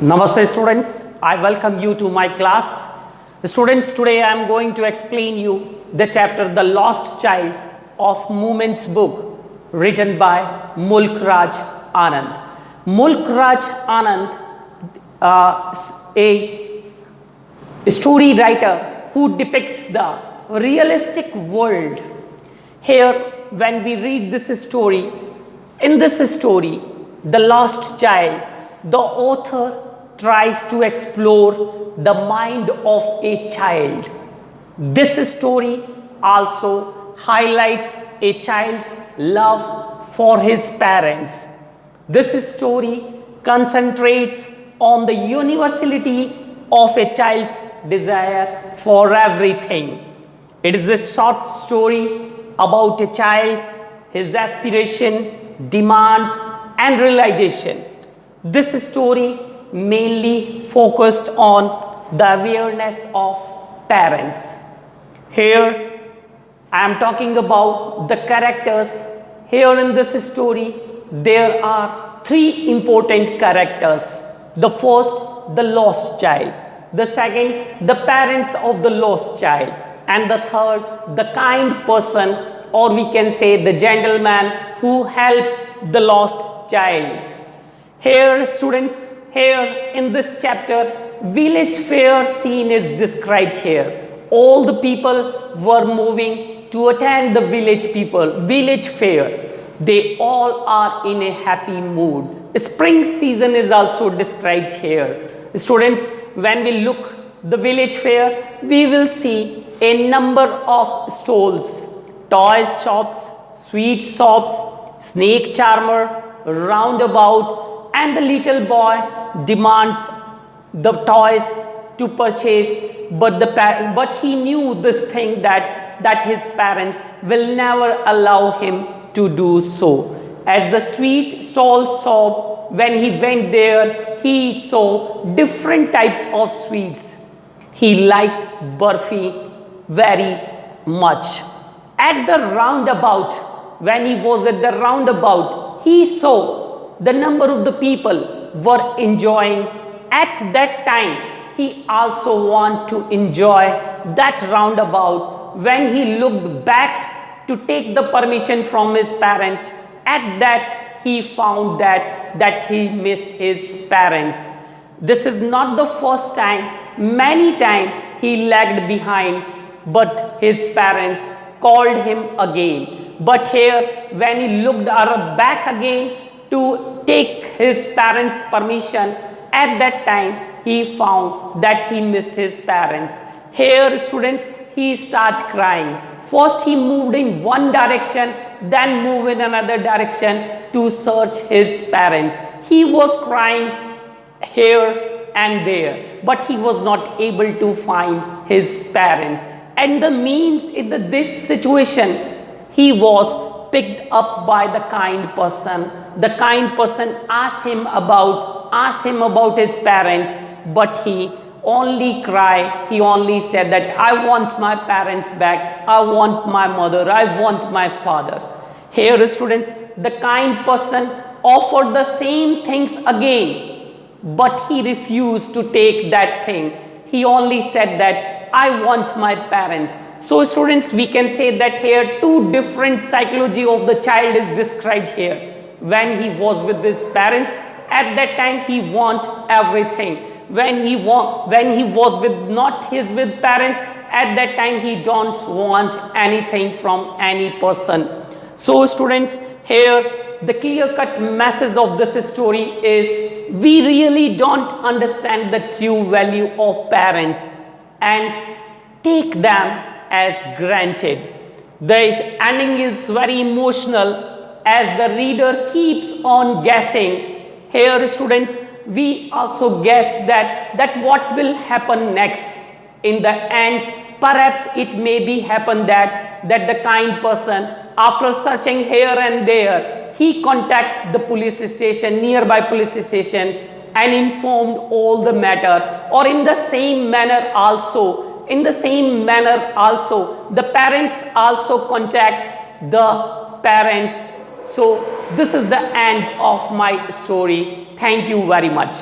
Namaste students, I welcome you to my class. Students, today I am going to explain you the chapter The Lost Child of Movements book written by Mulk Raj Anand. Mulk Raj Anand, a story writer who depicts the realistic world. Here, when we read this story, in this story, The Lost Child, the author tries to explore the mind of a child. This story also highlights a child's love for his parents. This story concentrates on the universality of a child's desire for everything. It is a short story about a child, his aspiration, demands, and realization. This story mainly focused on the awareness of parents. Here, I am talking about the characters. Here in this story, there are three important characters. The first, the lost child. The second, the parents of the lost child. And the third, the kind person, or we can say the gentleman who helped the lost child. Here, students, here in this chapter, village fair scene is described here. All the people were moving to attend the village fair. They all are in a happy mood. Spring season is also described here. Students, when we look the village fair, we will see a number of stalls, toys shops, sweet shops, snake charmer, roundabout, and the little boy demands the toys to purchase, but he knew this thing that his parents will never allow him to do so. At the sweet stall shop, when he went there, he saw different types of sweets. He liked burfi very much. At the roundabout, when he was at the roundabout, he saw the number of the people were enjoying. At that time, he also wanted to enjoy that roundabout. When he looked back to take the permission from his parents, at that he found that he missed his parents. This is not the first time. Many times he lagged behind, but his parents called him again. But here, when he looked back again to take his parents' permission, at that time he found that he missed his parents. Here, students, he started crying. First he moved in one direction, then moved in another direction to search his parents. He was crying here and there, but he was not able to find his parents. And in this situation, he was picked up by the kind person. The kind person asked him about his parents, but he only cried. He only said that I want my parents back. I want my mother. I want my father. Here, students, the kind person offered the same things again, but he refused to take that thing. He only said that I want my parents. So, students, we can say that here two different psychology of the child is described here. When he was with his parents, at that time he want everything. When he was with parents, at that time he don't want anything from any person. So, students, here the clear-cut message of this story is we really don't understand the true value of parents and take them as granted. The ending is very emotional as the reader keeps on guessing. Here, students, we also guess that what will happen next. In the end, perhaps it may be happen that the kind person, after searching here and there, he contacted the nearby police station and informed all the matter. Or in the same manner also, the parents also contact the parents. So this is the end of my story. Thank you very much.